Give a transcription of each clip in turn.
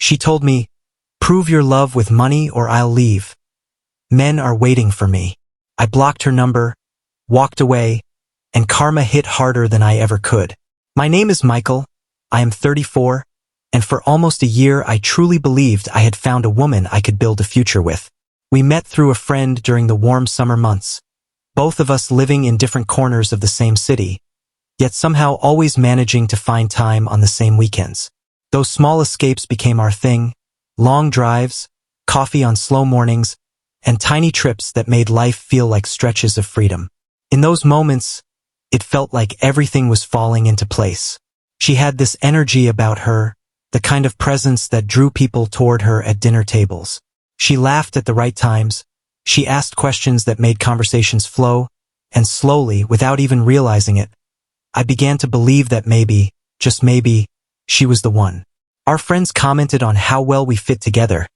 She told me, "Prove your love with money or I'll leave. Men are waiting for me." I blocked her number, walked away, and karma hit harder than I ever could. My name is Michael. I am 34, and for almost a year I truly believed I had found a woman I could build a future with. We met through a friend during the warm summer months, both of us living in different corners of the same city, yet somehow always managing to find time on the same weekends. Those small escapes became our thing, long drives, coffee on slow mornings, and tiny trips that made life feel like stretches of freedom. In those moments, it felt like everything was falling into place. She had this energy about her, the kind of presence that drew people toward her at dinner tables. She laughed at the right times, she asked questions that made conversations flow, and slowly, without even realizing it, I began to believe that maybe, just maybe, she was the one. Our friends commented on how well we fit together,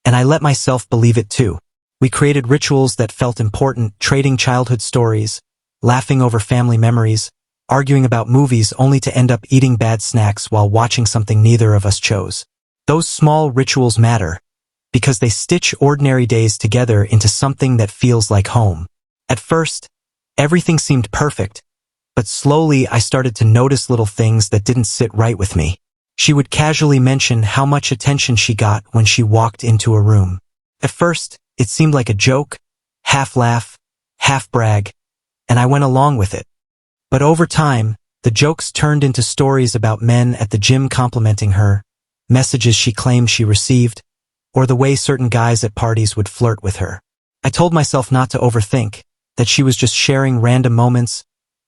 and I let myself believe it too. We created rituals that felt important, trading childhood stories, laughing over family memories, arguing about movies only to end up eating bad snacks while watching something neither of us chose. Those small rituals matter, because they stitch ordinary days together into something that feels like home. At first, everything seemed perfect, but slowly I started to notice little things that didn't sit right with me. She would casually mention how much attention she got when she walked into a room. At first, it seemed like a joke, half laugh, half brag, and I went along with it. But over time, the jokes turned into stories about men at the gym complimenting her, messages she claimed she received, or the way certain guys at parties would flirt with her. I told myself not to overthink, that she was just sharing random moments,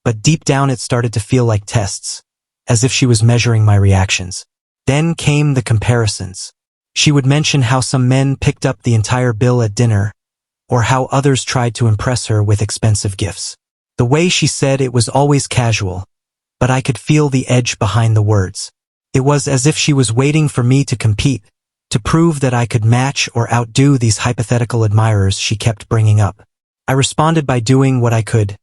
but deep down it started to feel like tests, as if she was measuring my reactions. Then came the comparisons. She would mention how some men picked up the entire bill at dinner, or how others tried to impress her with expensive gifts. The way she said it was always casual, but I could feel the edge behind the words. It was as if she was waiting for me to compete, to prove that I could match or outdo these hypothetical admirers she kept bringing up. I responded by doing what I could,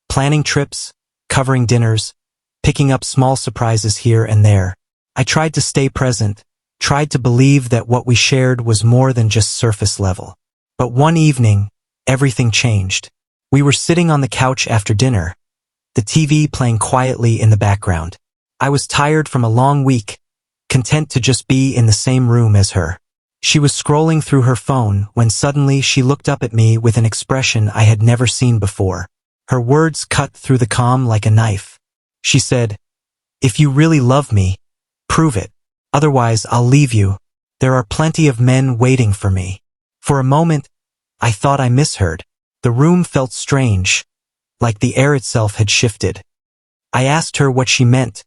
planning trips, covering dinners, picking up small surprises here and there. I tried to stay present, tried to believe that what we shared was more than just surface level. But one evening, everything changed. We were sitting on the couch after dinner, the TV playing quietly in the background. I was tired from a long week, content to just be in the same room as her. She was scrolling through her phone when suddenly she looked up at me with an expression I had never seen before. Her words cut through the calm like a knife. She said, "If you really love me, prove it. Otherwise, I'll leave you. There are plenty of men waiting for me." For a moment, I thought I misheard. The room felt strange, like the air itself had shifted. I asked her what she meant,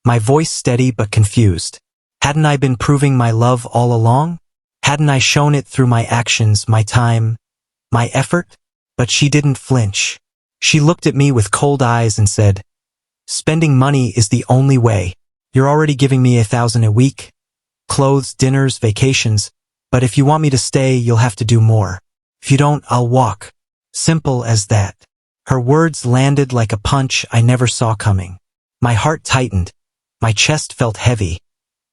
my voice steady but confused. Hadn't I been proving my love all along? Hadn't I shown it through my actions, my time, my effort? But she didn't flinch. She looked at me with cold eyes and said, "Spending money is the only way. You're already giving me $1,000 a week. Clothes, dinners, vacations. But if you want me to stay, you'll have to do more. If you don't, I'll walk." Simple as that. Her words landed like a punch I never saw coming. My heart tightened. My chest felt heavy.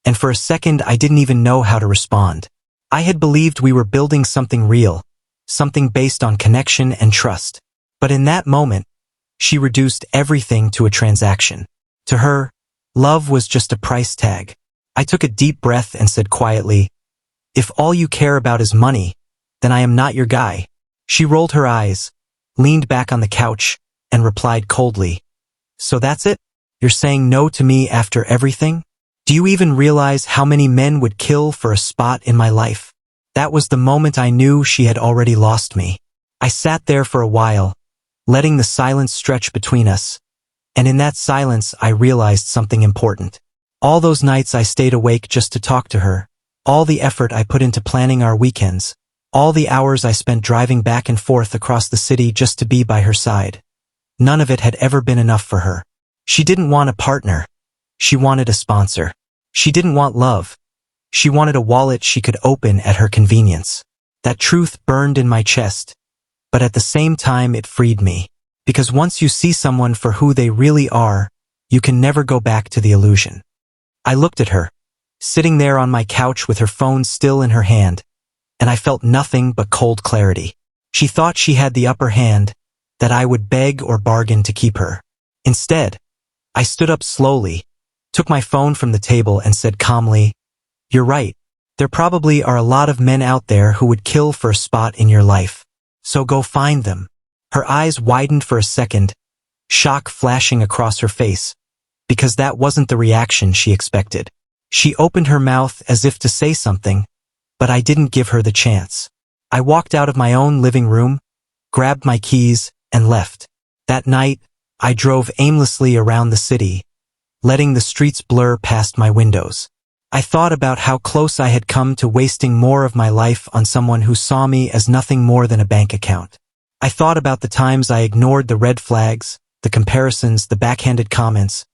And for a second, I didn't even know how to respond. I had believed we were building something real, something based on connection and trust. But in that moment, she reduced everything to a transaction. To her, love was just a price tag. I took a deep breath and said quietly, "If all you care about is money, then I am not your guy." She rolled her eyes, leaned back on the couch, and replied coldly, "So that's it? You're saying no to me after everything? Do you even realize how many men would kill for a spot in my life?" That was the moment I knew she had already lost me. I sat there for a while, letting the silence stretch between us, and in that silence I realized something important. All those nights I stayed awake just to talk to her, all the effort I put into planning our weekends, all the hours I spent driving back and forth across the city just to be by her side. None of it had ever been enough for her. She didn't want a partner. She wanted a sponsor. She didn't want love. She wanted a wallet she could open at her convenience. That truth burned in my chest, but at the same time it freed me. Because once you see someone for who they really are, you can never go back to the illusion. I looked at her, sitting there on my couch with her phone still in her hand, and I felt nothing but cold clarity. She thought she had the upper hand, that I would beg or bargain to keep her. Instead, I stood up slowly, took my phone from the table and said calmly, "You're right. There probably are a lot of men out there who would kill for a spot in your life. So go find them." Her eyes widened for a second, shock flashing across her face, because that wasn't the reaction she expected. She opened her mouth as if to say something, but I didn't give her the chance. I walked out of my own living room, grabbed my keys, and left. That night, I drove aimlessly around the city, letting the streets blur past my windows. I thought about how close I had come to wasting more of my life on someone who saw me as nothing more than a bank account. I thought about the times I ignored the red flags, the comparisons, the backhanded comments,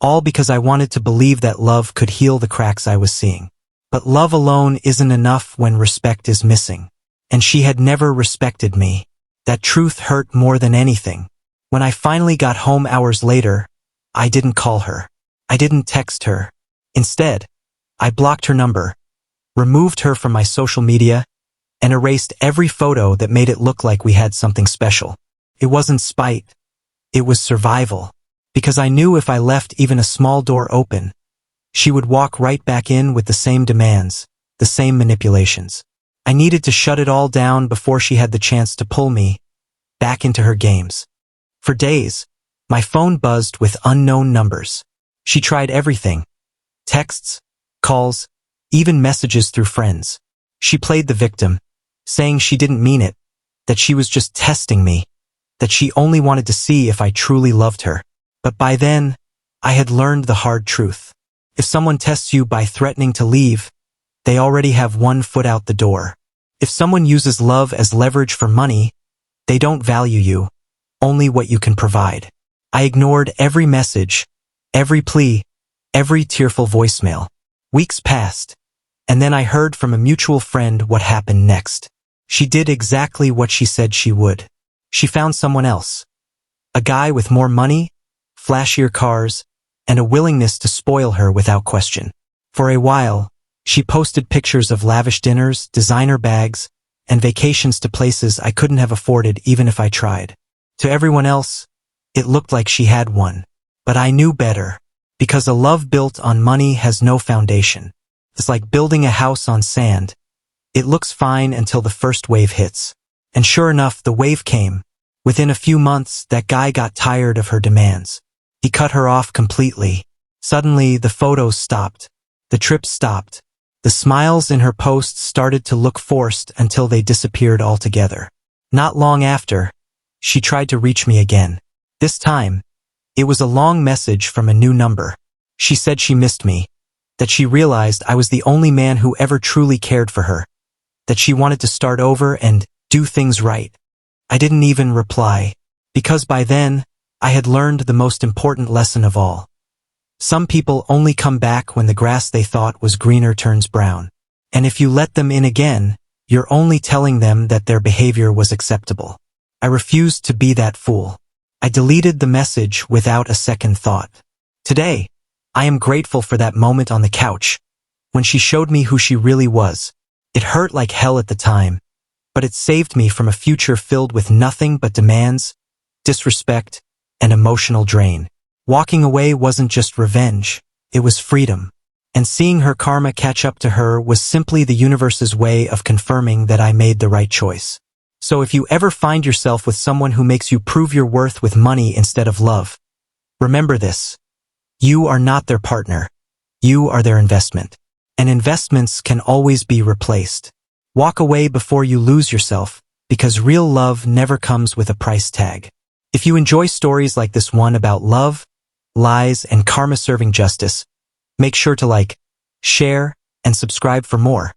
all because I wanted to believe that love could heal the cracks I was seeing. But love alone isn't enough when respect is missing. And she had never respected me. That truth hurt more than anything. When I finally got home hours later, I didn't call her. I didn't text her. Instead, I blocked her number, removed her from my social media, and erased every photo that made it look like we had something special. It wasn't spite. It was survival. Because I knew if I left even a small door open, she would walk right back in with the same demands, the same manipulations. I needed to shut it all down before she had the chance to pull me back into her games. For days, my phone buzzed with unknown numbers. She tried everything. Texts, calls, even messages through friends. She played the victim, saying she didn't mean it, that she was just testing me, that she only wanted to see if I truly loved her. But by then, I had learned the hard truth. If someone tests you by threatening to leave, they already have one foot out the door. If someone uses love as leverage for money, they don't value you, only what you can provide. I ignored every message, every plea, every tearful voicemail. Weeks passed, and then I heard from a mutual friend what happened next. She did exactly what she said she would. She found someone else. A guy with more money, flashier cars, and a willingness to spoil her without question. For a while, she posted pictures of lavish dinners, designer bags, and vacations to places I couldn't have afforded even if I tried. To everyone else, it looked like she had one. But I knew better, because a love built on money has no foundation. It's like building a house on sand. It looks fine until the first wave hits. And sure enough, the wave came. Within a few months, that guy got tired of her demands. He cut her off completely. Suddenly, the photos stopped. The trips stopped. The smiles in her posts started to look forced until they disappeared altogether. Not long after, she tried to reach me again. This time, it was a long message from a new number. She said she missed me, that she realized I was the only man who ever truly cared for her, that she wanted to start over and do things right. I didn't even reply, because by then, I had learned the most important lesson of all. Some people only come back when the grass they thought was greener turns brown. And if you let them in again, you're only telling them that their behavior was acceptable. I refused to be that fool. I deleted the message without a second thought. Today, I am grateful for that moment on the couch, when she showed me who she really was. It hurt like hell at the time, but it saved me from a future filled with nothing but demands, disrespect, and emotional drain. Walking away wasn't just revenge, it was freedom. And seeing her karma catch up to her was simply the universe's way of confirming that I made the right choice. So if you ever find yourself with someone who makes you prove your worth with money instead of love, remember this. You are not their partner. You are their investment. And investments can always be replaced. Walk away before you lose yourself, because real love never comes with a price tag. If you enjoy stories like this one about love, lies, and karma serving justice, make sure to like, share, and subscribe for more.